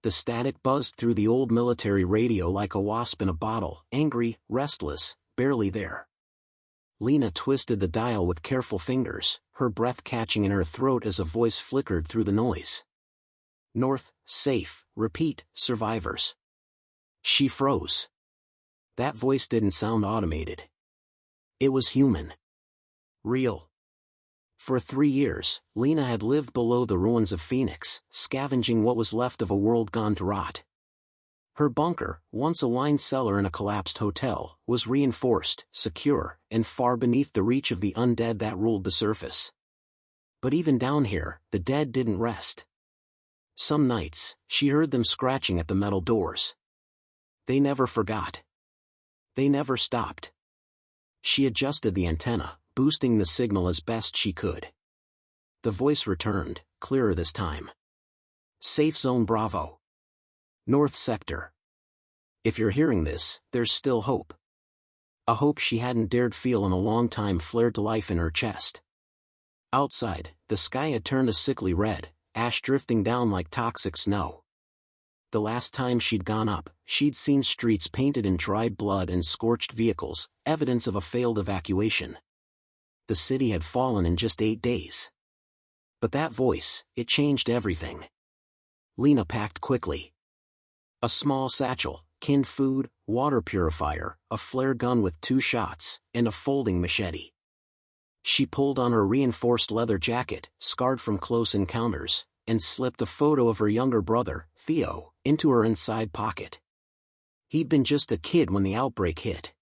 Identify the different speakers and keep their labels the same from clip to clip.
Speaker 1: The static buzzed through the old military radio like a wasp in a bottle, angry, restless, barely there. Lena twisted the dial with careful fingers, her breath catching in her throat as a voice flickered through the noise. North, safe, repeat, survivors. She froze. That voice didn't sound automated. It was human. Real. For 3 years, Lena had lived below the ruins of Phoenix, scavenging what was left of a world gone to rot. Her bunker, once a wine cellar in a collapsed hotel, was reinforced, secure, and far beneath the reach of the undead that ruled the surface. But even down here, the dead didn't rest. Some nights, she heard them scratching at the metal doors. They never forgot. They never stopped. She adjusted the antenna, boosting the signal as best she could. The voice returned, clearer this time. Safe Zone Bravo. North Sector. If you're hearing this, there's still hope. A hope she hadn't dared feel in a long time flared to life in her chest. Outside, the sky had turned a sickly red, ash drifting down like toxic snow. The last time she'd gone up, she'd seen streets painted in dried blood and scorched vehicles, evidence of a failed evacuation. The city had fallen in just 8 days. But that voice, it changed everything. Lena packed quickly. A small satchel, canned food, water purifier, a flare gun with 2 shots, and a folding machete. She pulled on her reinforced leather jacket, scarred from close encounters, and slipped a photo of her younger brother, Theo, into her inside pocket. He'd been just a kid when the outbreak hit.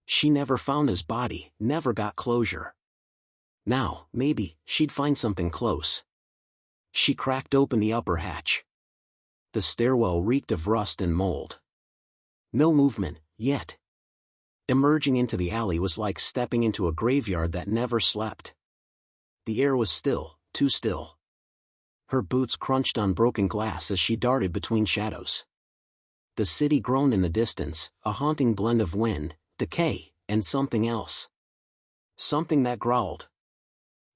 Speaker 1: She never found his body, never got closure. Now, maybe, she'd find something close. She cracked open the upper hatch. The stairwell reeked of rust and mold. No movement, yet. Emerging into the alley was like stepping into a graveyard that never slept. The air was still, too still. Her boots crunched on broken glass as she darted between shadows. The city groaned in the distance, a haunting blend of wind, decay, and something else. Something that growled.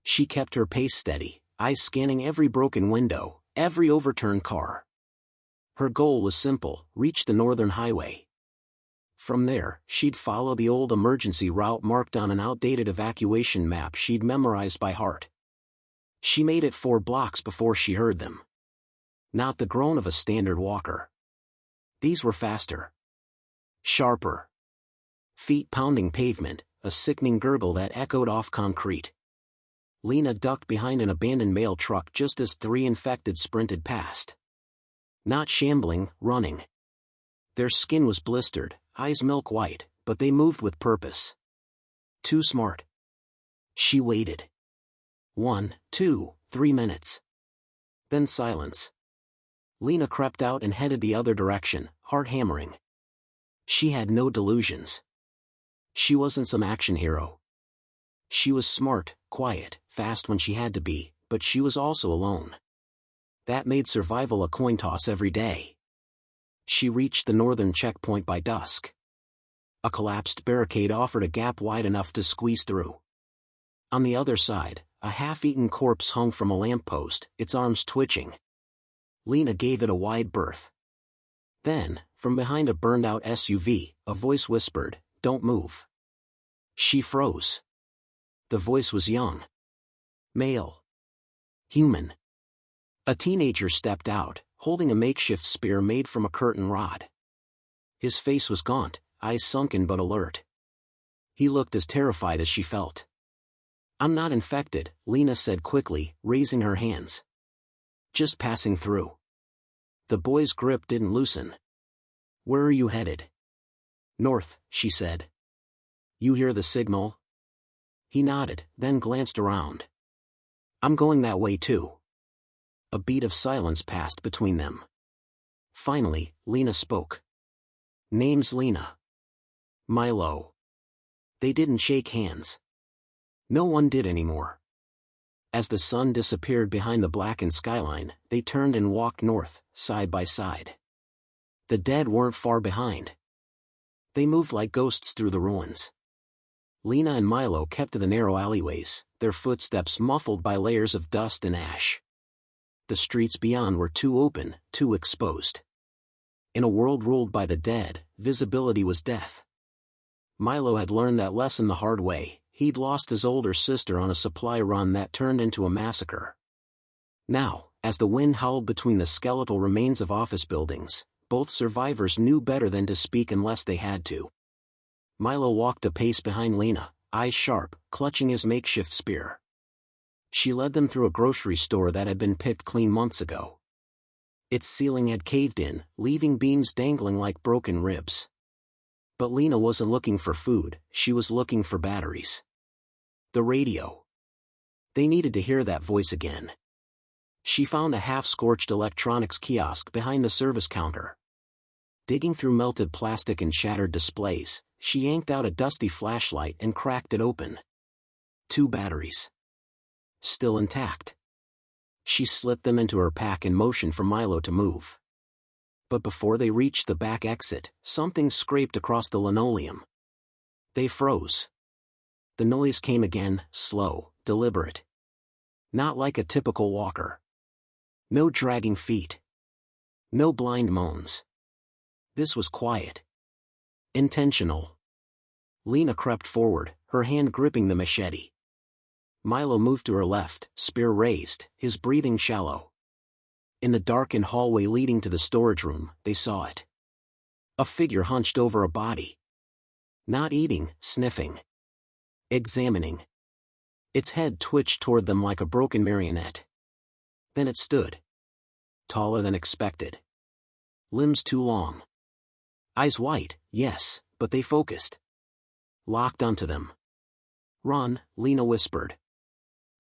Speaker 1: She kept her pace steady, eyes scanning every broken window, every overturned car. Her goal was simple: reach the northern highway. From there, she'd follow the old emergency route marked on an outdated evacuation map she'd memorized by heart. She made it 4 blocks before she heard them. Not the groan of a standard walker. These were faster. Sharper. Feet pounding pavement, a sickening gurgle that echoed off concrete. Lena ducked behind an abandoned mail truck just as 3 infected sprinted past. Not shambling, running. Their skin was blistered, eyes milk white, but they moved with purpose. Too smart. She waited. 1, 2, 3 minutes. Then silence. Lena crept out and headed the other direction, heart hammering. She had no delusions. She wasn't some action hero. She was smart, quiet, fast when she had to be, but she was also alone. That made survival a coin toss every day. She reached the northern checkpoint by dusk. A collapsed barricade offered a gap wide enough to squeeze through. On the other side, a half-eaten corpse hung from a lamppost, its arms twitching. Lena gave it a wide berth. Then, from behind a burned-out SUV, a voice whispered, "Don't move." She froze. The voice was young. Male. Human. A teenager stepped out, holding a makeshift spear made from a curtain rod. His face was gaunt, eyes sunken but alert. He looked as terrified as she felt. "I'm not infected," Lena said quickly, raising her hands. "Just passing through." The boy's grip didn't loosen. "Where are you headed?" "North," she said. "You hear the signal?" He nodded, then glanced around. "I'm going that way too." A beat of silence passed between them. Finally, Lena spoke. "Name's Lena." "Milo." They didn't shake hands. No one did anymore. As the sun disappeared behind the blackened skyline, they turned and walked north, side by side. The dead weren't far behind. They moved like ghosts through the ruins. Lena and Milo kept to the narrow alleyways, their footsteps muffled by layers of dust and ash. The streets beyond were too open, too exposed. In a world ruled by the dead, visibility was death. Milo had learned that lesson the hard way. He'd lost his older sister on a supply run that turned into a massacre. Now, as the wind howled between the skeletal remains of office buildings, both survivors knew better than to speak unless they had to. Milo walked a pace behind Lena, eyes sharp, clutching his makeshift spear. She led them through a grocery store that had been picked clean months ago. Its ceiling had caved in, leaving beams dangling like broken ribs. But Lena wasn't looking for food, she was looking for batteries. The radio. They needed to hear that voice again. She found a half-scorched electronics kiosk behind the service counter. Digging through melted plastic and shattered displays, she yanked out a dusty flashlight and cracked it open. 2 batteries. Still intact. She slipped them into her pack and motioned for Milo to move. But before they reached the back exit, something scraped across the linoleum. They froze. The noise came again, slow, deliberate. Not like a typical walker. No dragging feet. No blind moans. This was quiet. Intentional. Lena crept forward, her hand gripping the machete. Milo moved to her left, spear raised, his breathing shallow. In the darkened hallway leading to the storage room, they saw it. A figure hunched over a body. Not eating, sniffing. Examining. Its head twitched toward them like a broken marionette. Then it stood. Taller than expected. Limbs too long. Eyes white, yes, but they focused. Locked onto them. "Run," Lena whispered.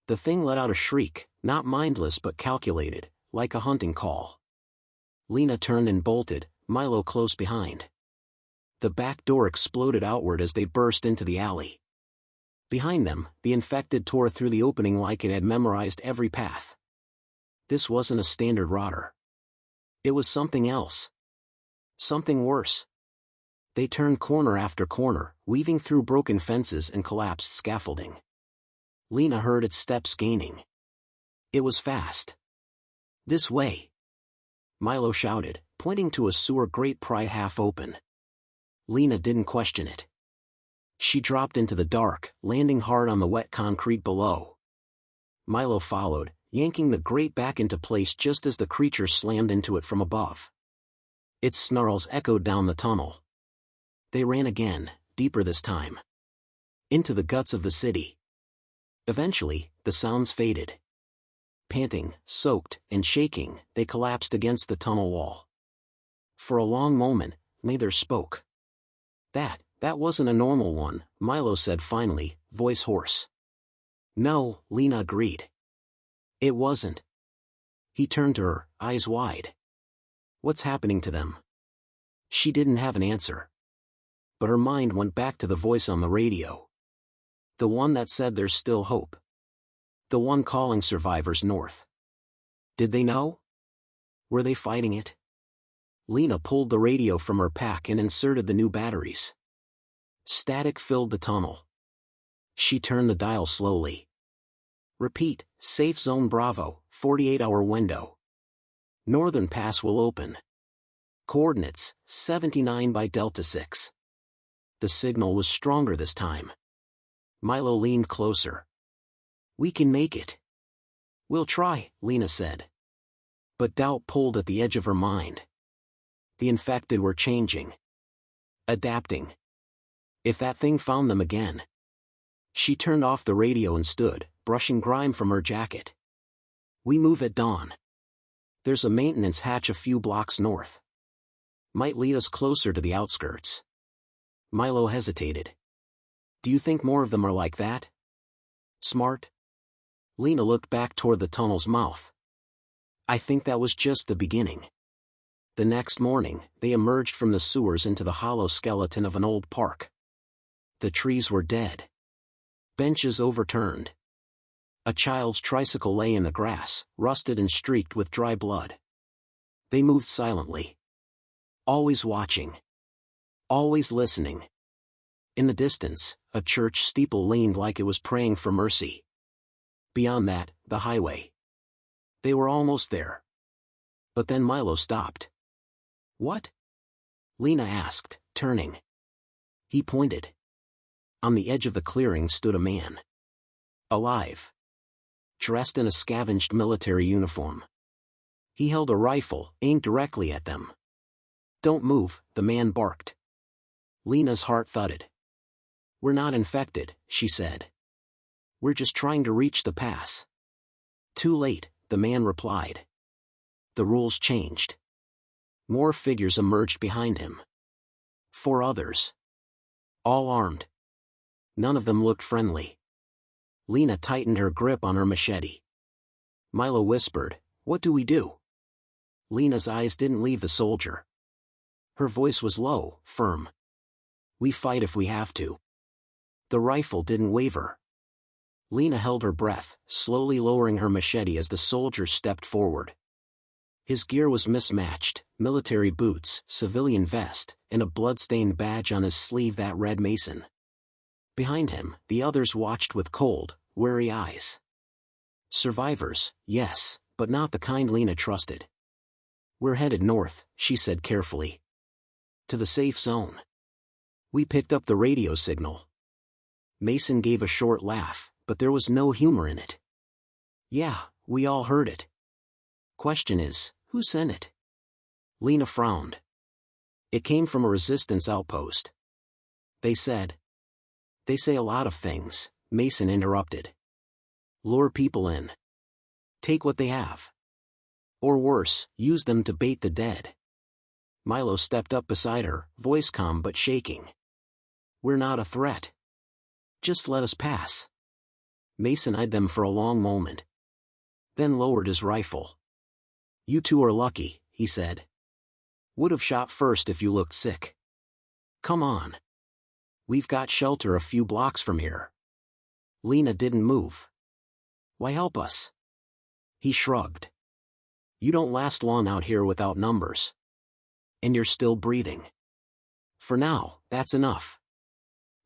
Speaker 1: The thing let out a shriek, not mindless but calculated, like a hunting call. Lena turned and bolted, Milo close behind. The back door exploded outward as they burst into the alley. Behind them, the infected tore through the opening like it had memorized every path. This wasn't a standard rotter. It was something else. Something worse. They turned corner after corner, weaving through broken fences and collapsed scaffolding. Lena heard its steps gaining. It was fast. "This way!" Milo shouted, pointing to a sewer grate pried half open. Lena didn't question it. She dropped into the dark, landing hard on the wet concrete below. Milo followed, yanking the grate back into place just as the creature slammed into it from above. Its snarls echoed down the tunnel. They ran again, deeper this time. Into the guts of the city. Eventually, the sounds faded. Panting, soaked, and shaking, they collapsed against the tunnel wall. For a long moment, neither spoke. That wasn't a normal one," Milo said finally, voice hoarse. "No," Lena agreed. "It wasn't." He turned to her, eyes wide. "What's happening to them?" She didn't have an answer. But her mind went back to the voice on the radio. The one that said there's still hope. The one calling survivors north. Did they know? Were they fighting it? Lena pulled the radio from her pack and inserted the new batteries. Static filled the tunnel. She turned the dial slowly. "Repeat, safe zone Bravo, 48-hour window. Northern pass will open. Coordinates, 79 by Delta 6. The signal was stronger this time. Milo leaned closer. "We can make it." "We'll try," Lena said. But doubt pulled at the edge of her mind. The infected were changing. Adapting. If that thing found them again. She turned off the radio and stood, brushing grime from her jacket. "We move at dawn. There's a maintenance hatch a few blocks north. Might lead us closer to the outskirts." Milo hesitated. "Do you think more of them are like that? Smart?" Lena looked back toward the tunnel's mouth. "I think that was just the beginning." The next morning, they emerged from the sewers into the hollow skeleton of an old park. The trees were dead. Benches overturned. A child's tricycle lay in the grass, rusted and streaked with dry blood. They moved silently. Always watching. Always listening. In the distance, a church steeple leaned like it was praying for mercy. Beyond that, the highway. They were almost there. But then Milo stopped. "What?" Lena asked, turning. He pointed. On the edge of the clearing stood a man. Alive. Dressed in a scavenged military uniform. He held a rifle, aimed directly at them. "Don't move," the man barked. Lena's heart thudded. "We're not infected," she said. "We're just trying to reach the pass." "Too late," the man replied. The rules changed. More figures emerged behind him. 4 others. All armed. None of them looked friendly. Lena tightened her grip on her machete. Milo whispered, "What do we do?" Lena's eyes didn't leave the soldier. Her voice was low, firm. "We fight if we have to." The rifle didn't waver. Lena held her breath, slowly lowering her machete as the soldier stepped forward. His gear was mismatched: military boots, civilian vest, and a blood-stained badge on his sleeve that read Mason. Behind him, the others watched with cold, wary eyes. Survivors, yes, but not the kind Lena trusted. "We're headed north," she said carefully. "To the safe zone. We picked up the radio signal." Mason gave a short laugh, but there was no humor in it. "Yeah, we all heard it. Question is, who sent it?" Lena frowned. "It came from a resistance outpost. They said." "They say a lot of things," Mason interrupted. "Lure people in. Take what they have. Or worse, use them to bait the dead." Milo stepped up beside her, voice calm but shaking. "We're not a threat. Just let us pass." Mason eyed them for a long moment. Then lowered his rifle. "You two are lucky," he said. "Would have shot first if you looked sick. Come on. We've got shelter a few blocks from here." Lena didn't move. "Why help us?" He shrugged. "You don't last long out here without numbers. And you're still breathing. For now, that's enough."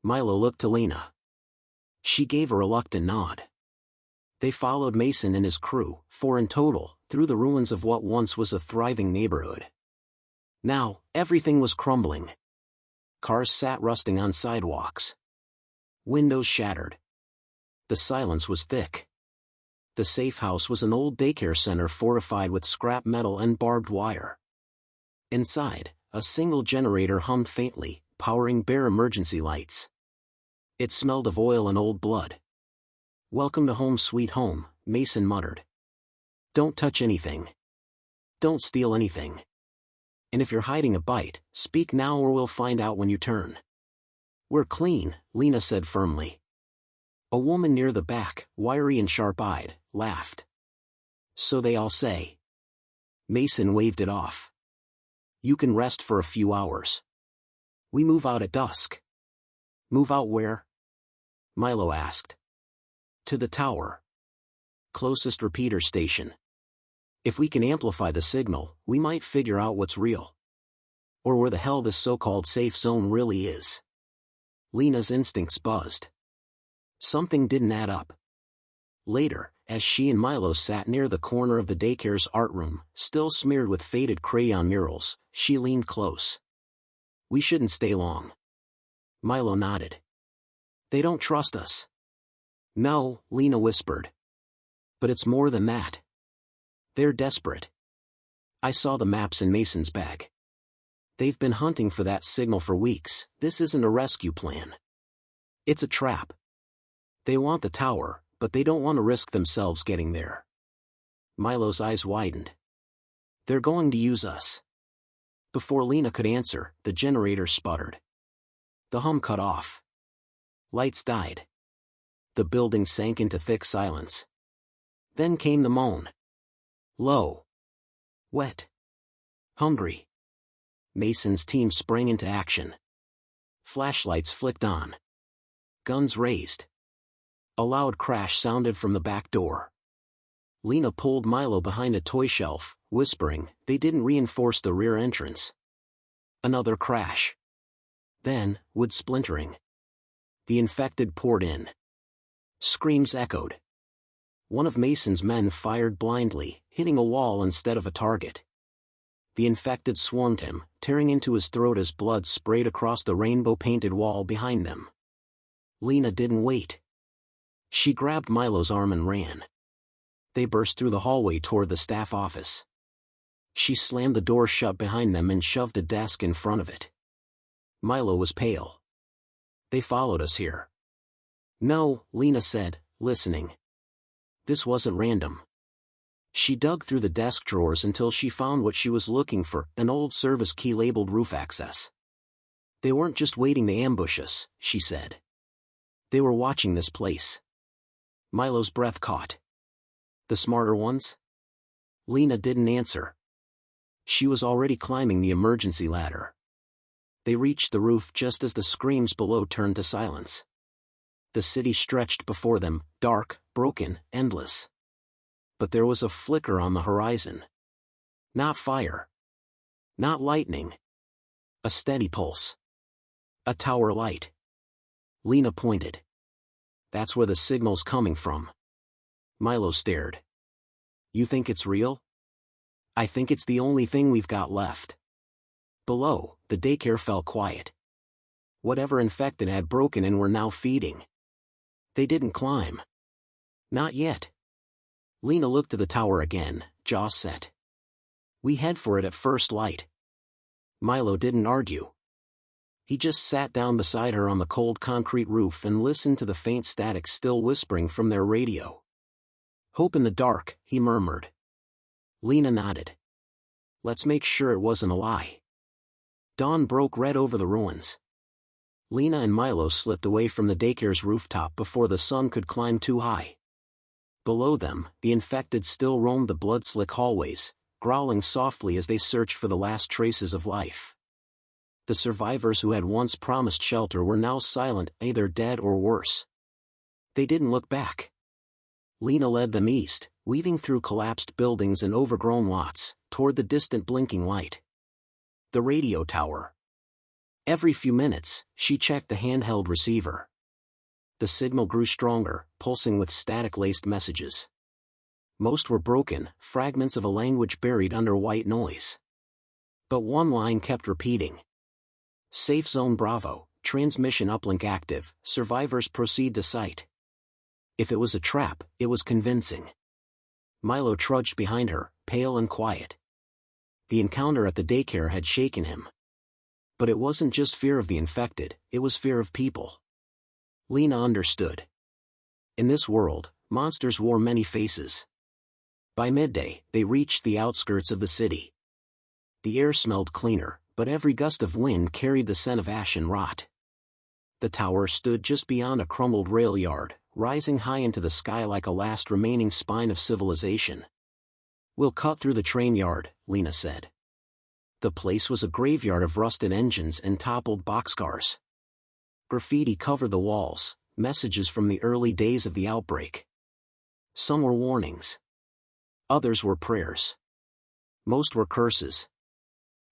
Speaker 1: Milo looked to Lena. She gave a reluctant nod. They followed Mason and his crew, 4 in total, through the ruins of what once was a thriving neighborhood. Now, everything was crumbling. Cars sat rusting on sidewalks. Windows shattered. The silence was thick. The safe house was an old daycare center fortified with scrap metal and barbed wire. Inside, a single generator hummed faintly, powering bare emergency lights. It smelled of oil and old blood. "Welcome to home sweet home," Mason muttered. "Don't touch anything. Don't steal anything. And if you're hiding a bite, speak now or we'll find out when you turn." "We're clean," Lena said firmly. A woman near the back, wiry and sharp-eyed, laughed. "So they all say." Mason waved it off. "You can rest for a few hours. We move out at dusk." "Move out where?" Milo asked. "To the tower. Closest repeater station. If we can amplify the signal, we might figure out what's real. Or where the hell this so-called safe zone really is." Lena's instincts buzzed. Something didn't add up. Later, as she and Milo sat near the corner of the daycare's art room, still smeared with faded crayon murals, she leaned close. "We shouldn't stay long." Milo nodded. "They don't trust us." "No," Lena whispered. "But it's more than that. They're desperate. I saw the maps in Mason's bag. They've been hunting for that signal for weeks. This isn't a rescue plan. It's a trap. They want the tower, but they don't want to risk themselves getting there." Milo's eyes widened. "They're going to use us." Before Lena could answer, the generator sputtered. The hum cut off. Lights died. The building sank into thick silence. Then came the moan. Low. Wet. Hungry. Mason's team sprang into action. Flashlights flicked on. Guns raised. A loud crash sounded from the back door. Lena pulled Milo behind a toy shelf, whispering, "They didn't reinforce the rear entrance." Another crash. Then, wood splintering. The infected poured in. Screams echoed. One of Mason's men fired blindly, hitting a wall instead of a target. The infected swarmed him, tearing into his throat as blood sprayed across the rainbow-painted wall behind them. Lena didn't wait. She grabbed Milo's arm and ran. They burst through the hallway toward the staff office. She slammed the door shut behind them and shoved a desk in front of it. Milo was pale. "They followed us here." "No," Lena said, listening. "This wasn't random." She dug through the desk drawers until she found what she was looking for, an old service key labeled roof access. "They weren't just waiting to ambush us," she said. "They were watching this place." Milo's breath caught. "The smarter ones?" Lena didn't answer. She was already climbing the emergency ladder. They reached the roof just as the screams below turned to silence. The city stretched before them, dark, broken, endless. But there was a flicker on the horizon. Not fire. Not lightning. A steady pulse. A tower light. Lena pointed. "That's where the signal's coming from." Milo stared. "You think it's real?" "I think it's the only thing we've got left." Below, the daycare fell quiet. Whatever infected had broken and were now feeding. They didn't climb. Not yet. Lena looked to the tower again, jaw set. "We head for it at first light." Milo didn't argue. He just sat down beside her on the cold concrete roof and listened to the faint static still whispering from their radio. "Hope in the dark," he murmured. Lena nodded. "Let's make sure it wasn't a lie." Dawn broke red over the ruins. Lena and Milo slipped away from the daycare's rooftop before the sun could climb too high. Below them, the infected still roamed the blood-slick hallways, growling softly as they searched for the last traces of life. The survivors who had once promised shelter were now silent, either dead or worse. They didn't look back. Lena led them east, weaving through collapsed buildings and overgrown lots, toward the distant blinking light. The radio tower. Every few minutes, she checked the handheld receiver. The signal grew stronger, pulsing with static-laced messages. Most were broken, fragments of a language buried under white noise. But one line kept repeating. "Safe Zone Bravo, transmission uplink active, survivors proceed to site." If it was a trap, it was convincing. Milo trudged behind her, pale and quiet. The encounter at the daycare had shaken him. But it wasn't just fear of the infected, it was fear of people. Lena understood. In this world, monsters wore many faces. By midday, they reached the outskirts of the city. The air smelled cleaner, but every gust of wind carried the scent of ash and rot. The tower stood just beyond a crumbled rail yard, rising high into the sky like a last remaining spine of civilization. "We'll cut through the train yard," Lena said. The place was a graveyard of rusted engines and toppled boxcars. Graffiti covered the walls, messages from the early days of the outbreak. Some were warnings. Others were prayers. Most were curses.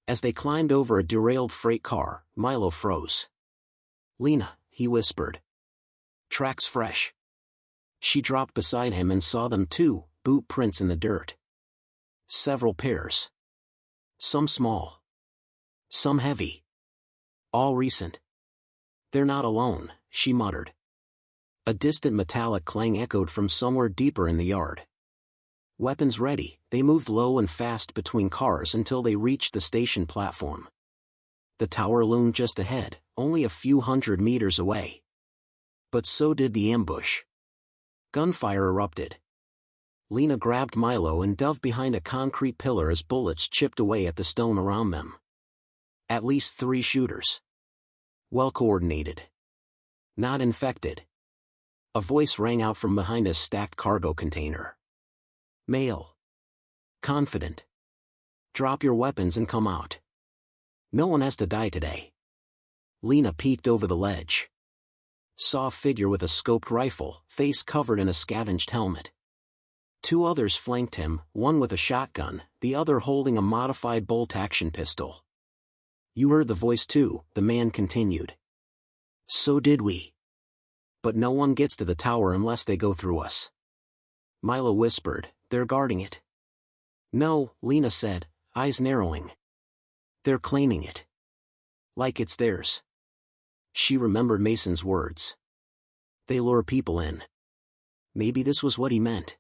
Speaker 1: As they climbed over a derailed freight car, Milo froze. "Lena," he whispered. "Tracks fresh." She dropped beside him and saw them too, boot prints in the dirt. Several pairs. Some small. Some heavy. All recent. "They're not alone," she muttered. A distant metallic clang echoed from somewhere deeper in the yard. Weapons ready, they moved low and fast between cars until they reached the station platform. The tower loomed just ahead, only a few hundred meters away. But so did the ambush. Gunfire erupted. Lena grabbed Milo and dove behind a concrete pillar as bullets chipped away at the stone around them. At least 3 shooters. Well coordinated. Not infected. A voice rang out from behind a stacked cargo container. Male. Confident. "Drop your weapons and come out. No one has to die today." Lena peeked over the ledge. Saw a figure with a scoped rifle, face covered in a scavenged helmet. 2 others flanked him, one with a shotgun, the other holding a modified bolt-action pistol. "You heard the voice too," the man continued. "So did we. But no one gets to the tower unless they go through us." Milo whispered, "They're guarding it." "No," Lena said, eyes narrowing. "They're claiming it. Like it's theirs." She remembered Mason's words. They lure people in. Maybe this was what he meant.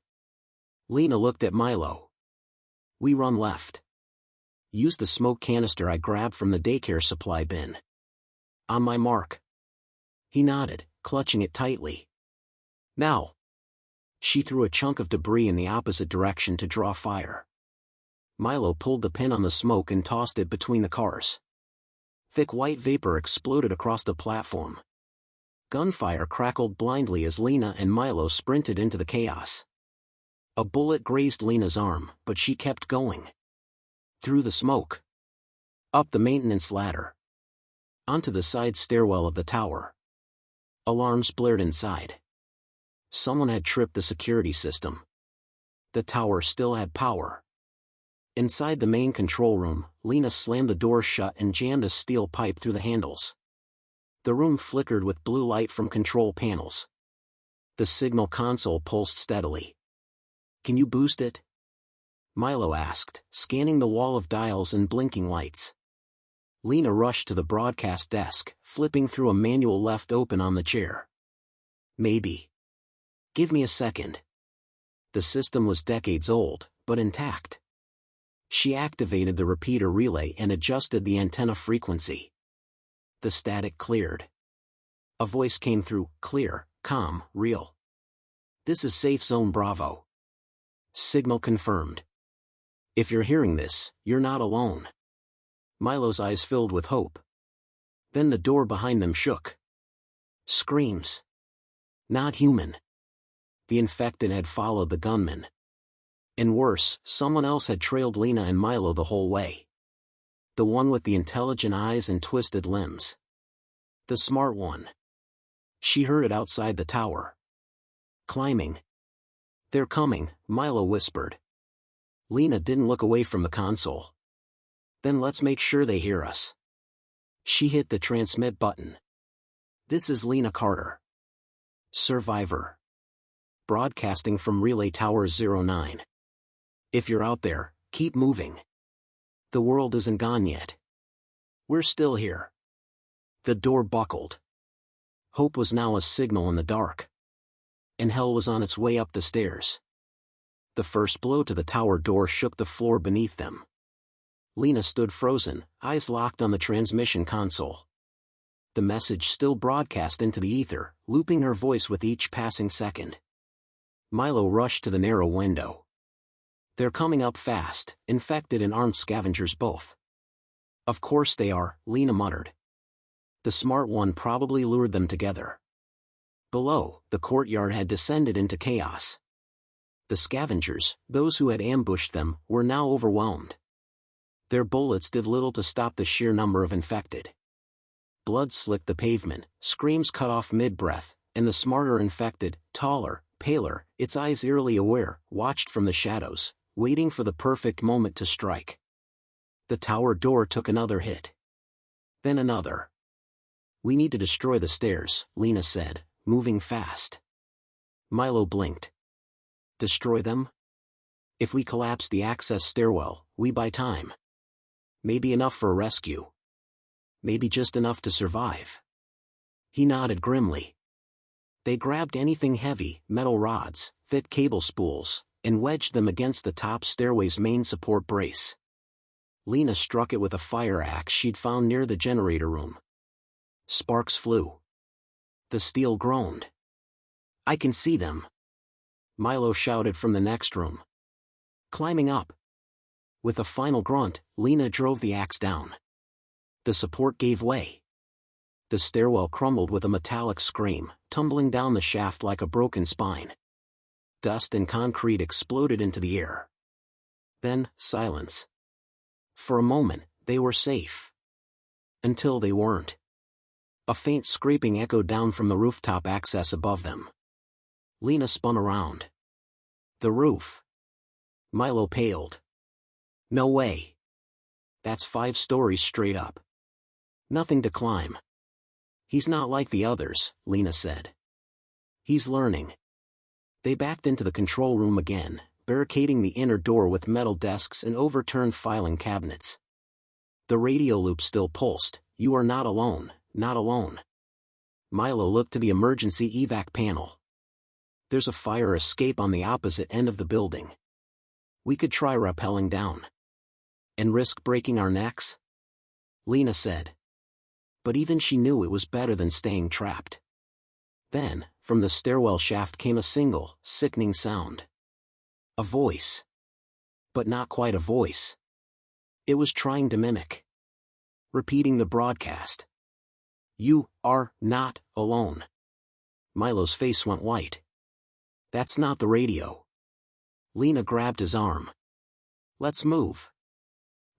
Speaker 1: Lena looked at Milo. "We run left. Use the smoke canister I grabbed from the daycare supply bin." "On my mark." He nodded, clutching it tightly. "Now." She threw a chunk of debris in the opposite direction to draw fire. Milo pulled the pin on the smoke and tossed it between the cars. Thick white vapor exploded across the platform. Gunfire crackled blindly as Lena and Milo sprinted into the chaos. A bullet grazed Lena's arm, but she kept going. Through the smoke. Up the maintenance ladder. Onto the side stairwell of the tower. Alarms blared inside. Someone had tripped the security system. The tower still had power. Inside the main control room, Lena slammed the door shut and jammed a steel pipe through the handles. The room flickered with blue light from control panels. The signal console pulsed steadily. "Can you boost it?" Milo asked, scanning the wall of dials and blinking lights. Lena rushed to the broadcast desk, flipping through a manual left open on the chair. "Maybe. Give me a second." The system was decades old, but intact. She activated the repeater relay and adjusted the antenna frequency. The static cleared. A voice came through, clear, calm, real. "This is Safe Zone Bravo. Signal confirmed. If you're hearing this, you're not alone." Milo's eyes filled with hope. Then the door behind them shook. Screams. Not human. The infected had followed the gunman. And worse, someone else had trailed Lena and Milo the whole way. The one with the intelligent eyes and twisted limbs. The smart one. She heard it outside the tower. Climbing. "They're coming," Milo whispered. Lena didn't look away from the console. "Then let's make sure they hear us." She hit the transmit button. "This is Lena Carter. Survivor. Broadcasting from Relay Tower 09. If you're out there, keep moving. The world isn't gone yet. We're still here." The door buckled. Hope was now a signal in the dark. And hell was on its way up the stairs. The first blow to the tower door shook the floor beneath them. Lena stood frozen, eyes locked on the transmission console. The message still broadcast into the ether, looping her voice with each passing second. Milo rushed to the narrow window. "They're coming up fast, infected and armed scavengers both." "Of course they are," Lena muttered. The smart one probably lured them together. Below, the courtyard had descended into chaos. The scavengers, those who had ambushed them, were now overwhelmed. Their bullets did little to stop the sheer number of infected. Blood slicked the pavement, screams cut off mid-breath, and the smarter infected, taller, paler, its eyes eerily aware, watched from the shadows, waiting for the perfect moment to strike. The tower door took another hit. Then another. "We need to destroy the stairs," Lena said, moving fast. Milo blinked. "Destroy them? If we collapse the access stairwell, we buy time. Maybe enough for a rescue. Maybe just enough to survive." He nodded grimly. They grabbed anything heavy, metal rods, thick cable spools, and wedged them against the top stairway's main support brace. Lena struck it with a fire axe she'd found near the generator room. Sparks flew. The steel groaned. "I can see them," Milo shouted from the next room. "Climbing up." With a final grunt, Lena drove the axe down. The support gave way. The stairwell crumbled with a metallic scream, tumbling down the shaft like a broken spine. Dust and concrete exploded into the air. Then, silence. For a moment, they were safe. Until they weren't. A faint scraping echoed down from the rooftop access above them. Lena spun around. The roof. Milo paled. "No way. That's 5 stories straight up. Nothing to climb." "He's not like the others," Lena said. "He's learning." They backed into the control room again, barricading the inner door with metal desks and overturned filing cabinets. The radio loop still pulsed. "You are not alone, not alone." Milo looked to the emergency evac panel. "There's a fire escape on the opposite end of the building. We could try rappelling down. And risk breaking our necks?" Lena said. But even she knew it was better than staying trapped. Then, from the stairwell shaft came a single, sickening sound. A voice. But not quite a voice. It was trying to mimic. Repeating the broadcast. "You are not alone." Milo's face went white. "That's not the radio." Lena grabbed his arm. "Let's move."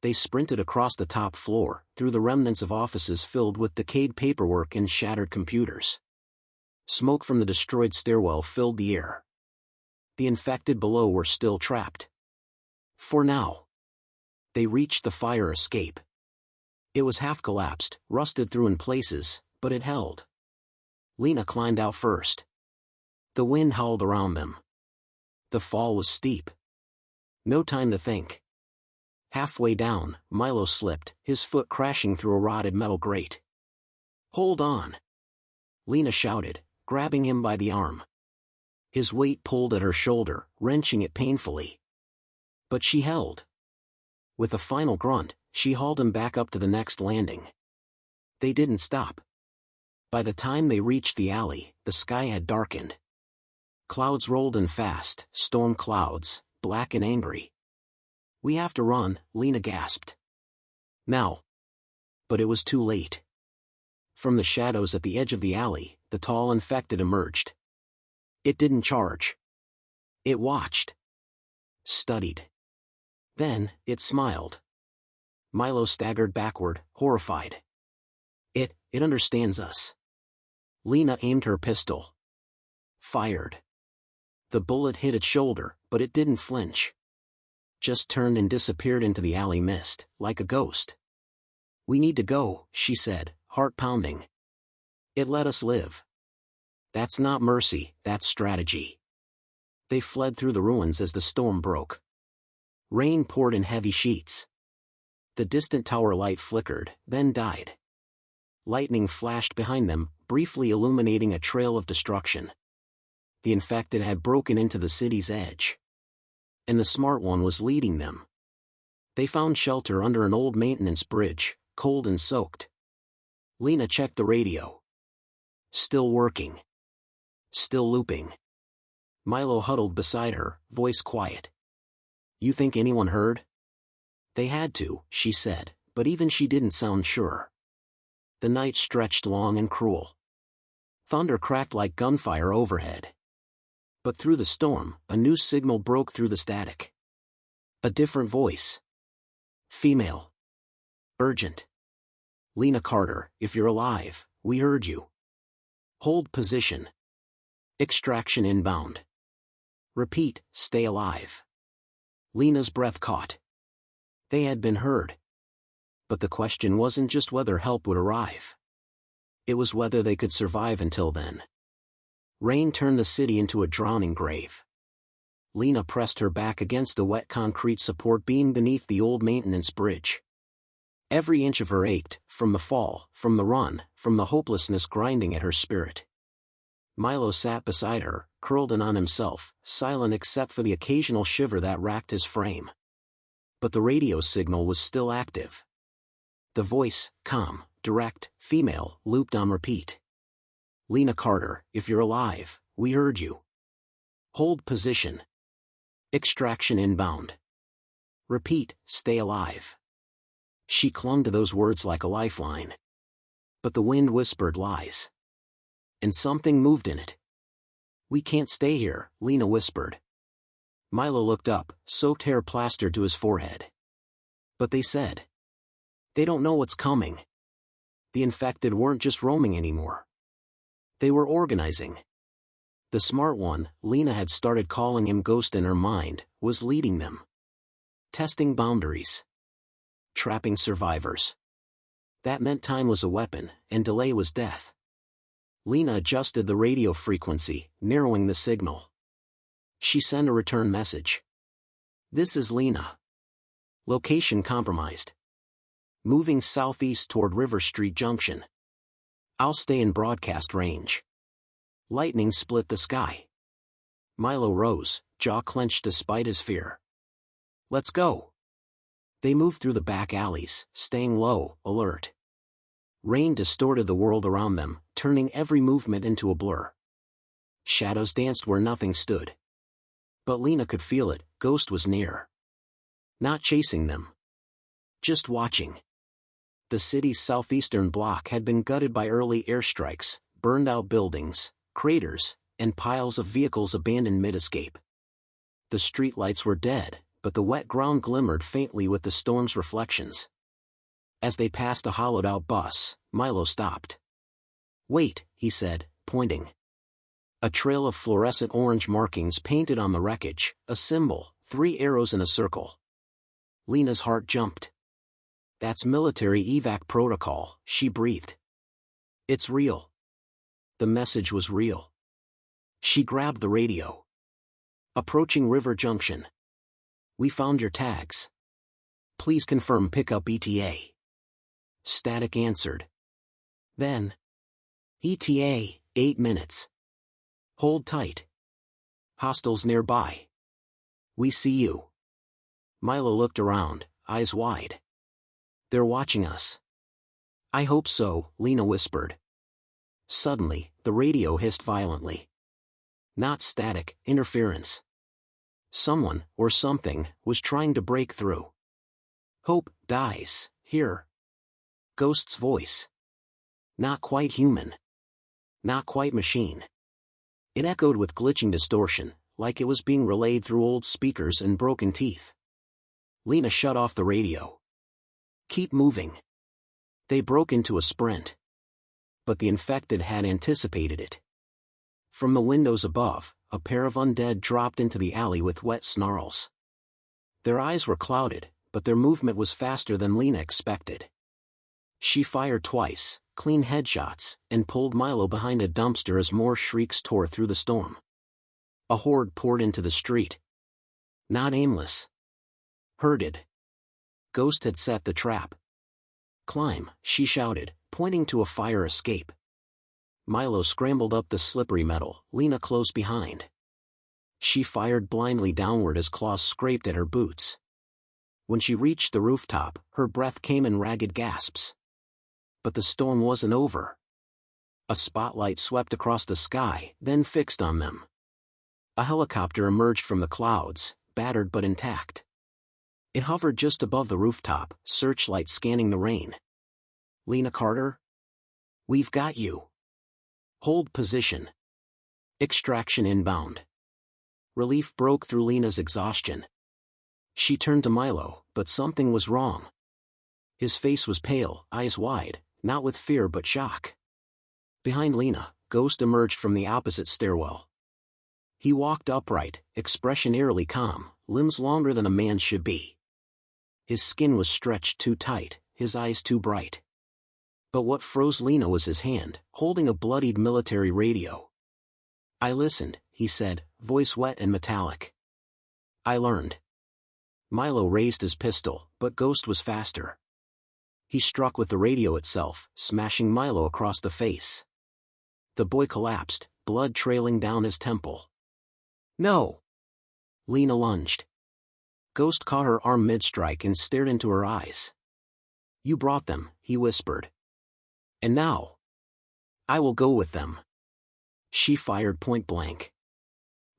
Speaker 1: They sprinted across the top floor, through the remnants of offices filled with decayed paperwork and shattered computers. Smoke from the destroyed stairwell filled the air. The infected below were still trapped. For now. They reached the fire escape. It was half collapsed, rusted through in places, but it held. Lena climbed out first. The wind howled around them. The fall was steep. No time to think. Halfway down, Milo slipped, his foot crashing through a rotted metal grate. "Hold on!" Lena shouted, grabbing him by the arm. His weight pulled at her shoulder, wrenching it painfully. But she held. With a final grunt, she hauled him back up to the next landing. They didn't stop. By the time they reached the alley, the sky had darkened. Clouds rolled in fast, storm clouds, black and angry. "We have to run," Lena gasped. "Now." But it was too late. From the shadows at the edge of the alley, the tall infected emerged. It didn't charge. It watched. Studied. Then, it smiled. Milo staggered backward, horrified. It understands us." Lena aimed her pistol. Fired. The bullet hit its shoulder, but it didn't flinch. Just turned and disappeared into the alley mist, like a ghost. "We need to go," she said, heart pounding. "It let us live. That's not mercy, that's strategy." They fled through the ruins as the storm broke. Rain poured in heavy sheets. The distant tower light flickered, then died. Lightning flashed behind them, briefly illuminating a trail of destruction. The infected had broken into the city's edge. And the smart one was leading them. They found shelter under an old maintenance bridge, cold and soaked. Lena checked the radio. Still working. Still looping. Milo huddled beside her, voice quiet. "You think anyone heard?" "They had to," she said, but even she didn't sound sure. The night stretched long and cruel. Thunder cracked like gunfire overhead. But through the storm, a new signal broke through the static. A different voice. Female. Urgent. "Lena Carter, if you're alive, we heard you. Hold position. Extraction inbound. Repeat, stay alive." Lena's breath caught. They had been heard. But the question wasn't just whether help would arrive. It was whether they could survive until then. Rain turned the city into a drowning grave. Lena pressed her back against the wet concrete support beam beneath the old maintenance bridge. Every inch of her ached, from the fall, from the run, from the hopelessness grinding at her spirit. Milo sat beside her, curled in on himself, silent except for the occasional shiver that racked his frame. But the radio signal was still active. The voice, calm, direct, female, looped on repeat. "Lena Carter, if you're alive, we heard you. Hold position. Extraction inbound. Repeat, stay alive." She clung to those words like a lifeline. But the wind whispered lies. And something moved in it. "We can't stay here," Lena whispered. Milo looked up, soaked hair plastered to his forehead. "But they said. They don't know what's coming." The infected weren't just roaming anymore. They were organizing. The smart one, Lena had started calling him Ghost in her mind, was leading them. Testing boundaries. Trapping survivors. That meant time was a weapon, and delay was death. Lena adjusted the radio frequency, narrowing the signal. She sent a return message. This is Lena. Location compromised. Moving southeast toward River Street Junction. I'll stay in broadcast range. Lightning split the sky. Milo rose, jaw clenched despite his fear. Let's go. They moved through the back alleys, staying low, alert. Rain distorted the world around them, turning every movement into a blur. Shadows danced where nothing stood. But Lena could feel it, Ghost was near. Not chasing them. Just watching. The city's southeastern block had been gutted by early airstrikes, burned out buildings, craters, and piles of vehicles abandoned mid-escape. The streetlights were dead, but the wet ground glimmered faintly with the storm's reflections. As they passed a hollowed-out bus, Milo stopped. Wait, he said, pointing. A trail of fluorescent orange markings painted on the wreckage, a symbol, 3 arrows in a circle. Lena's heart jumped. That's military evac protocol, she breathed. It's real. The message was real. She grabbed the radio. Approaching River Junction. We found your tags. Please confirm pickup ETA. Static answered. Then. ETA, 8 minutes. Hold tight. Hostiles nearby. We see you. Milo looked around, eyes wide. They're watching us. I hope so, Lena whispered. Suddenly, the radio hissed violently. Not static, interference. Someone, or something, was trying to break through. Hope dies, here. Ghost's voice. Not quite human. Not quite machine. It echoed with glitching distortion, like it was being relayed through old speakers and broken teeth. Lena shut off the radio. Keep moving. They broke into a sprint. But the infected had anticipated it. From the windows above, a pair of undead dropped into the alley with wet snarls. Their eyes were clouded, but their movement was faster than Lena expected. She fired twice, clean headshots, and pulled Milo behind a dumpster as more shrieks tore through the storm. A horde poured into the street. Not aimless. Herded. Ghost had set the trap. Climb, she shouted, pointing to a fire escape. Milo scrambled up the slippery metal, Lena close behind. She fired blindly downward as claws scraped at her boots. When she reached the rooftop, her breath came in ragged gasps. But the storm wasn't over. A spotlight swept across the sky, then fixed on them. A helicopter emerged from the clouds, battered but intact. It hovered just above the rooftop, searchlight scanning the rain. Lena Carter? We've got you. Hold position. Extraction inbound. Relief broke through Lena's exhaustion. She turned to Milo, but something was wrong. His face was pale, eyes wide, not with fear but shock. Behind Lena, Ghost emerged from the opposite stairwell. He walked upright, expression eerily calm, limbs longer than a man should be. His skin was stretched too tight, his eyes too bright. But what froze Lena was his hand, holding a bloodied military radio. I listened, he said, voice wet and metallic. I learned. Milo raised his pistol, but Ghost was faster. He struck with the radio itself, smashing Milo across the face. The boy collapsed, blood trailing down his temple. No! Lena lunged. Ghost caught her arm mid-strike and stared into her eyes. You brought them, he whispered. And now? I will go with them. She fired point blank.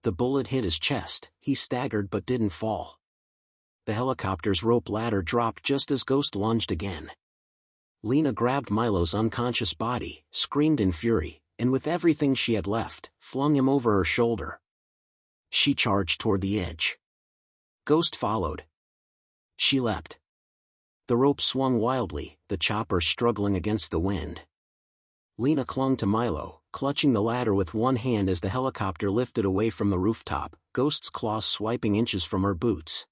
Speaker 1: The bullet hit his chest, he staggered but didn't fall. The helicopter's rope ladder dropped just as Ghost lunged again. Lena grabbed Milo's unconscious body, screamed in fury, and with everything she had left, flung him over her shoulder. She charged toward the edge. Ghost followed. She leapt. The rope swung wildly, the chopper struggling against the wind. Lena clung to Milo, clutching the ladder with one hand as the helicopter lifted away from the rooftop, Ghost's claws swiping inches from her boots.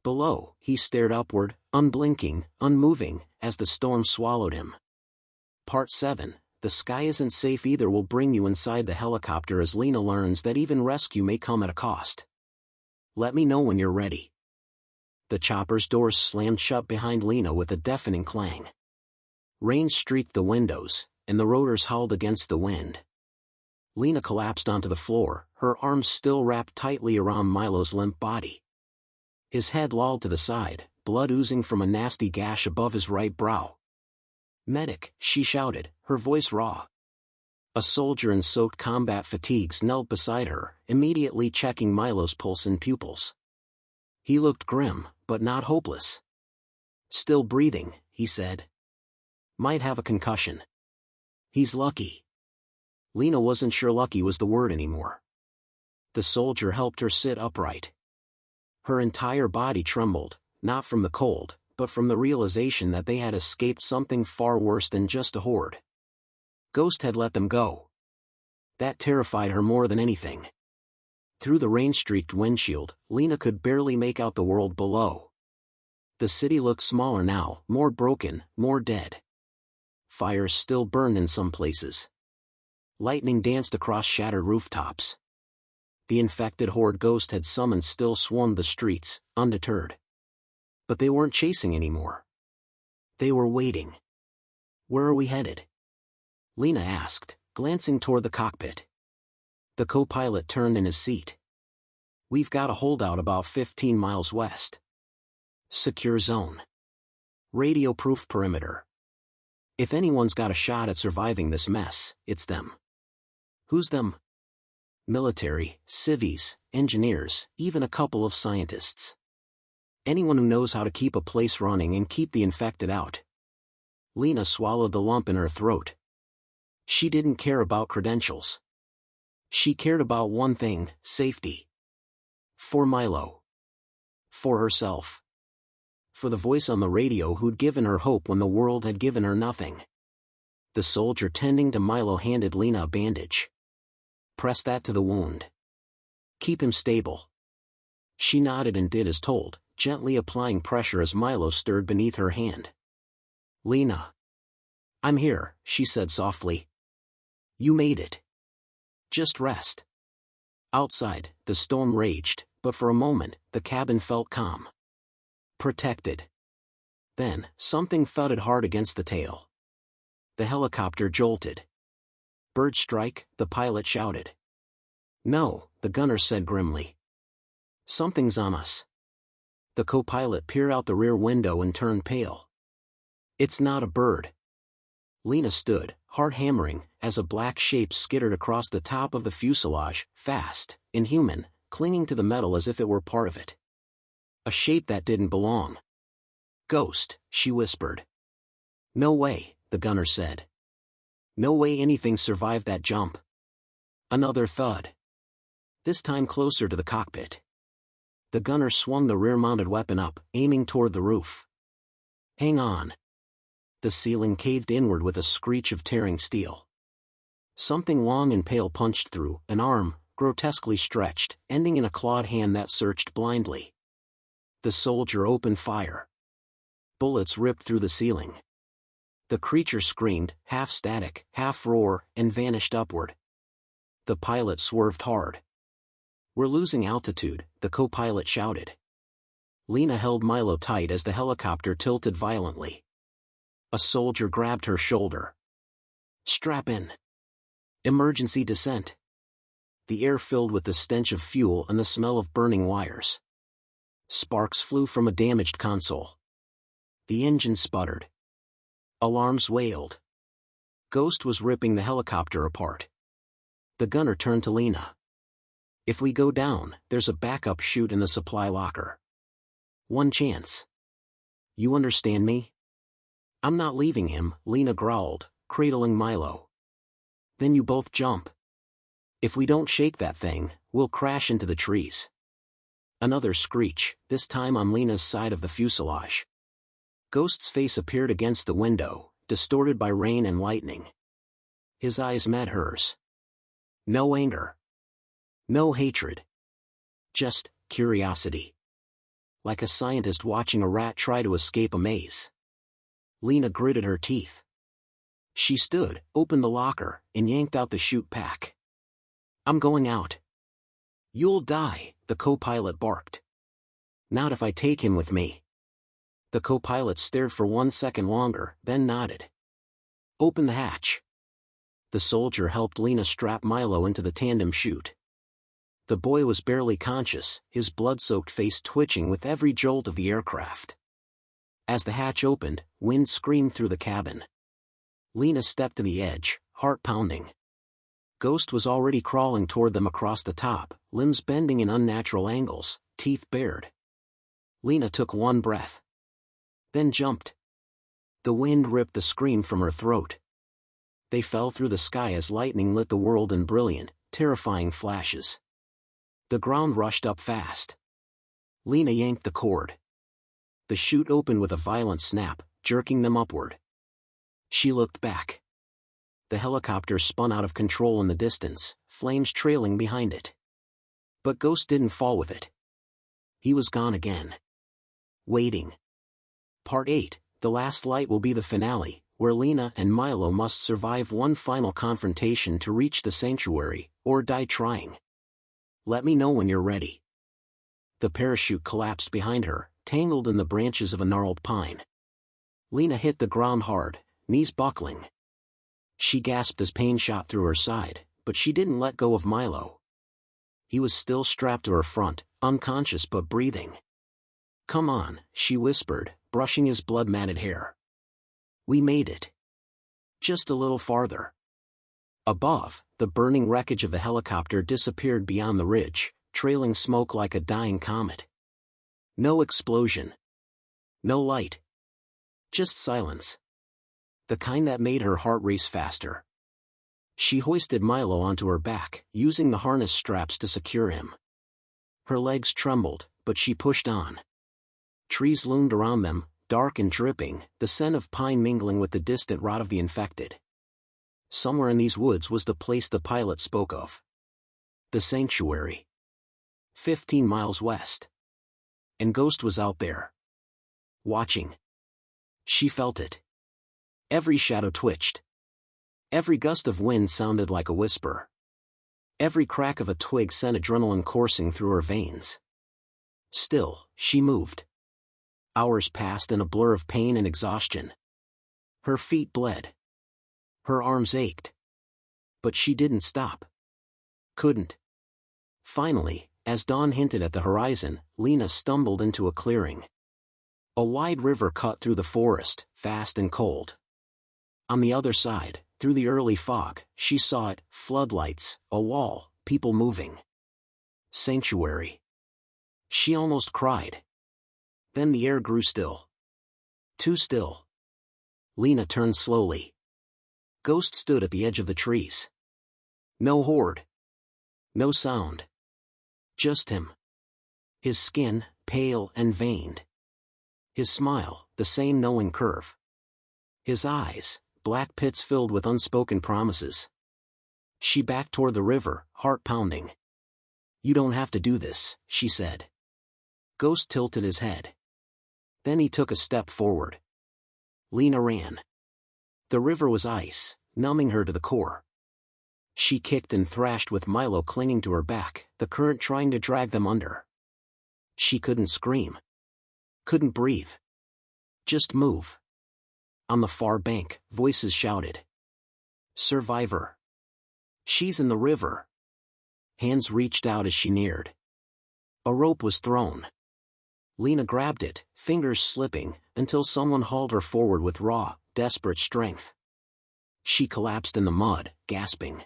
Speaker 1: Below, he stared upward, unblinking, unmoving, as the storm swallowed him. Part 7, the sky isn't safe either. Will bring you inside the helicopter as Lena learns that even rescue may come at a cost. Let me know when you're ready. The chopper's doors slammed shut behind Lena with a deafening clang. Rain streaked the windows, and the rotors howled against the wind. Lena collapsed onto the floor, her arms still wrapped tightly around Milo's limp body. His head lolled to the side, blood oozing from a nasty gash above his right brow. "Medic," she shouted, her voice raw. A soldier in soaked combat fatigues knelt beside her, immediately checking Milo's pulse and pupils. He looked grim, but not hopeless. "Still breathing," he said. "Might have a concussion." "He's lucky." Lena wasn't sure lucky was the word anymore. The soldier helped her sit upright. Her entire body trembled, not from the cold, but from the realization that they had escaped something far worse than just a horde. Ghost had let them go. That terrified her more than anything. Through the rain-streaked windshield, Lena could barely make out the world below. The city looked smaller now, more broken, more dead. Fires still burned in some places. Lightning danced across shattered rooftops. The infected horde Ghost had summoned still swarmed the streets, undeterred. But they weren't chasing anymore. They were waiting. "Where are we headed?" Lena asked, glancing toward the cockpit. The co-pilot turned in his seat. "We've got a holdout about 15 miles west. Secure zone. Radio-proof perimeter. If anyone's got a shot at surviving this mess, it's them." "Who's them?" "Military, civvies, engineers, even a couple of scientists. Anyone who knows how to keep a place running and keep the infected out." Lena swallowed the lump in her throat. She didn't care about credentials. She cared about one thing: safety. For Milo. For herself. For the voice on the radio who'd given her hope when the world had given her nothing. The soldier tending to Milo handed Lena a bandage. "Press that to the wound. Keep him stable." She nodded and did as told, gently applying pressure as Milo stirred beneath her hand. "Lena." "I'm here," she said softly. "You made it. Just rest." Outside, the storm raged, but for a moment, the cabin felt calm. Protected. Then, something thudded hard against the tail. The helicopter jolted. "Bird strike," the pilot shouted. "No," the gunner said grimly. "Something's on us." The co-pilot peered out the rear window and turned pale. "It's not a bird." Lena stood, heart hammering, as a black shape skittered across the top of the fuselage, fast, inhuman, clinging to the metal as if it were part of it. A shape that didn't belong. "Ghost," she whispered. "No way," the gunner said. "No way anything survived that jump." Another thud. This time closer to the cockpit. The gunner swung the rear-mounted weapon up, aiming toward the roof. "Hang on." The ceiling caved inward with a screech of tearing steel. Something long and pale punched through, an arm, grotesquely stretched, ending in a clawed hand that searched blindly. The soldier opened fire. Bullets ripped through the ceiling. The creature screamed, half static, half roar, and vanished upward. The pilot swerved hard. "We're losing altitude," the co-pilot shouted. Lena held Milo tight as the helicopter tilted violently. A soldier grabbed her shoulder. "Strap in. Emergency descent." The air filled with the stench of fuel and the smell of burning wires. Sparks flew from a damaged console. The engine sputtered. Alarms wailed. Ghost was ripping the helicopter apart. The gunner turned to Lena. "If we go down, there's a backup chute in the supply locker. One chance. You understand me?" "I'm not leaving him," Lena growled, cradling Milo. "Then you both jump. If we don't shake that thing, we'll crash into the trees." Another screech, this time on Lena's side of the fuselage. Ghost's face appeared against the window, distorted by rain and lightning. His eyes met hers. No anger. No hatred. Just curiosity. Like a scientist watching a rat try to escape a maze. Lena gritted her teeth. She stood, opened the locker, and yanked out the chute pack. "I'm going out." "You'll die," the co-pilot barked. "Not if I take him with me." The co-pilot stared for 1 second longer, then nodded. "Open the hatch." The soldier helped Lena strap Milo into the tandem chute. The boy was barely conscious, his blood-soaked face twitching with every jolt of the aircraft. As the hatch opened, wind screamed through the cabin. Lena stepped to the edge, heart pounding. Ghost was already crawling toward them across the top, limbs bending in unnatural angles, teeth bared. Lena took one breath. Then jumped. The wind ripped the scream from her throat. They fell through the sky as lightning lit the world in brilliant, terrifying flashes. The ground rushed up fast. Lena yanked the cord. The chute opened with a violent snap, jerking them upward. She looked back. The helicopter spun out of control in the distance, flames trailing behind it. But Ghost didn't fall with it. He was gone again. Waiting. Part 8, The Last Light will be the finale, where Lena and Milo must survive one final confrontation to reach the sanctuary, or die trying. Let me know when you're ready. The parachute collapsed behind her, tangled in the branches of a gnarled pine. Lena hit the ground hard, knees buckling. She gasped as pain shot through her side, but she didn't let go of Milo. He was still strapped to her front, unconscious but breathing. "Come on," she whispered, brushing his blood-matted hair. "We made it. Just a little farther." Above, the burning wreckage of the helicopter disappeared beyond the ridge, trailing smoke like a dying comet. No explosion. No light. Just silence. The kind that made her heart race faster. She hoisted Milo onto her back, using the harness straps to secure him. Her legs trembled, but she pushed on. Trees loomed around them, dark and dripping, the scent of pine mingling with the distant rot of the infected. Somewhere in these woods was the place the pilot spoke of. The sanctuary. 15 miles west. And Ghost was out there. Watching. She felt it. Every shadow twitched. Every gust of wind sounded like a whisper. Every crack of a twig sent adrenaline coursing through her veins. Still, she moved. Hours passed in a blur of pain and exhaustion. Her feet bled. Her arms ached. But she didn't stop. Couldn't. Finally, as dawn hinted at the horizon, Lena stumbled into a clearing. A wide river cut through the forest, fast and cold. On the other side, through the early fog, she saw it, floodlights, a wall, people moving. Sanctuary. She almost cried. Then the air grew still. Too still. Lena turned slowly. Ghost stood at the edge of the trees. No horde. No sound. Just him. His skin, pale and veined. His smile, the same knowing curve. His eyes, black pits filled with unspoken promises. She backed toward the river, heart pounding. "You don't have to do this," she said. Ghost tilted his head. Then he took a step forward. Lena ran. The river was ice, numbing her to the core. She kicked and thrashed with Milo clinging to her back, the current trying to drag them under. She couldn't scream. Couldn't breathe. Just move. On the far bank, voices shouted. "Survivor. She's in the river." Hands reached out as she neared. A rope was thrown. Lena grabbed it, fingers slipping, until someone hauled her forward with raw, desperate strength. She collapsed in the mud, gasping.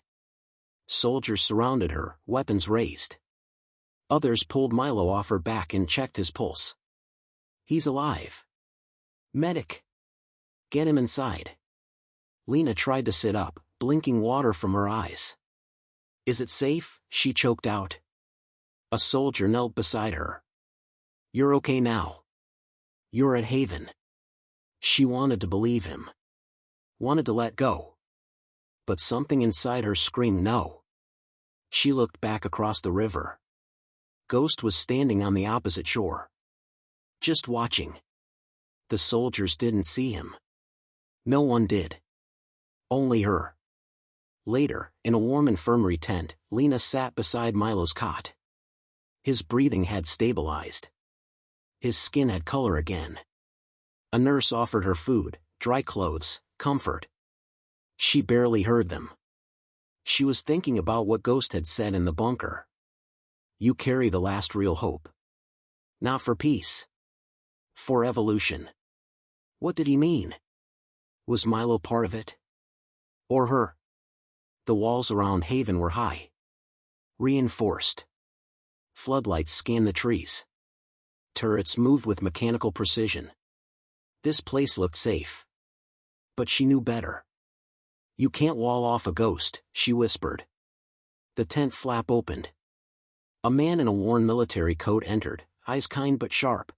Speaker 1: Soldiers surrounded her, weapons raised. Others pulled Milo off her back and checked his pulse. "He's alive. Medic. Get him inside." Lena tried to sit up, blinking water from her eyes. "Is it safe?" she choked out. A soldier knelt beside her. "You're okay now. You're at Haven." She wanted to believe him. Wanted to let go. But something inside her screamed no. She looked back across the river. Ghost was standing on the opposite shore. Just watching. The soldiers didn't see him. No one did. Only her. Later, in a warm infirmary tent, Lena sat beside Milo's cot. His breathing had stabilized. His skin had color again. A nurse offered her food, dry clothes, comfort. She barely heard them. She was thinking about what Ghost had said in the bunker. You carry the last real hope. Not for peace. For evolution. What did he mean? Was Milo part of it? Or her? The walls around Haven were high. Reinforced. Floodlights scanned the trees. Turrets moved with mechanical precision. This place looked safe. But she knew better. You can't wall off a ghost, she whispered. The tent flap opened. A man in a worn military coat entered, eyes kind but sharp.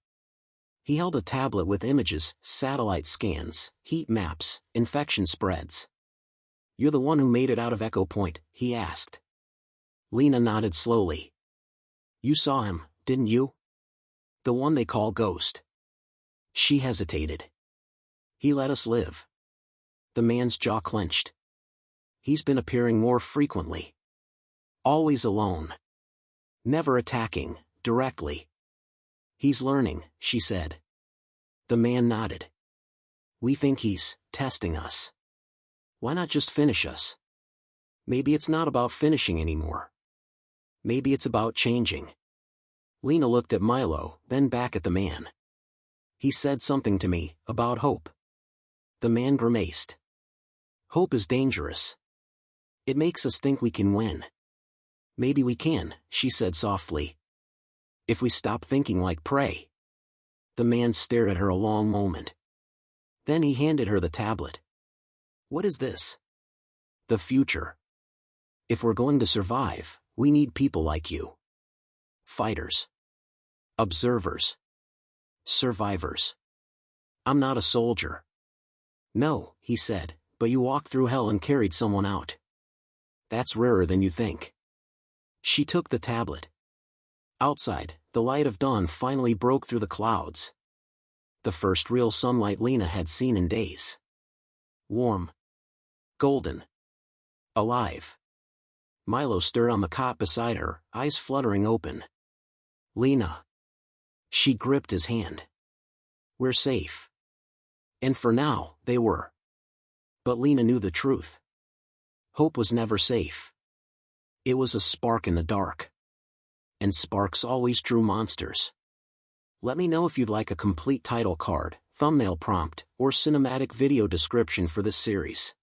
Speaker 1: He held a tablet with images, satellite scans, heat maps, infection spreads. You're the one who made it out of Echo Point, he asked. Lena nodded slowly. You saw him, didn't you? The one they call Ghost. She hesitated. He let us live. The man's jaw clenched. He's been appearing more frequently. Always alone. Never attacking, directly. He's learning, she said. The man nodded. We think he's testing us. Why not just finish us? Maybe it's not about finishing anymore. Maybe it's about changing. Lena looked at Milo, then back at the man. He said something to me, about hope. The man grimaced. Hope is dangerous. It makes us think we can win. Maybe we can, she said softly. If we stop thinking like prey. The man stared at her a long moment. Then he handed her the tablet. What is this? The future. If we're going to survive, we need people like you. Fighters. Observers. Survivors. I'm not a soldier. No, he said, but you walked through hell and carried someone out. That's rarer than you think. She took the tablet. Outside, the light of dawn finally broke through the clouds. The first real sunlight Lena had seen in days. Warm. Golden. Alive. Milo stirred on the cot beside her, eyes fluttering open. Lena. She gripped his hand. We're safe. And for now, they were. But Lena knew the truth. Hope was never safe. It was a spark in the dark. And sparks always drew monsters. Let me know if you'd like a complete title card, thumbnail prompt, or cinematic video description for this series.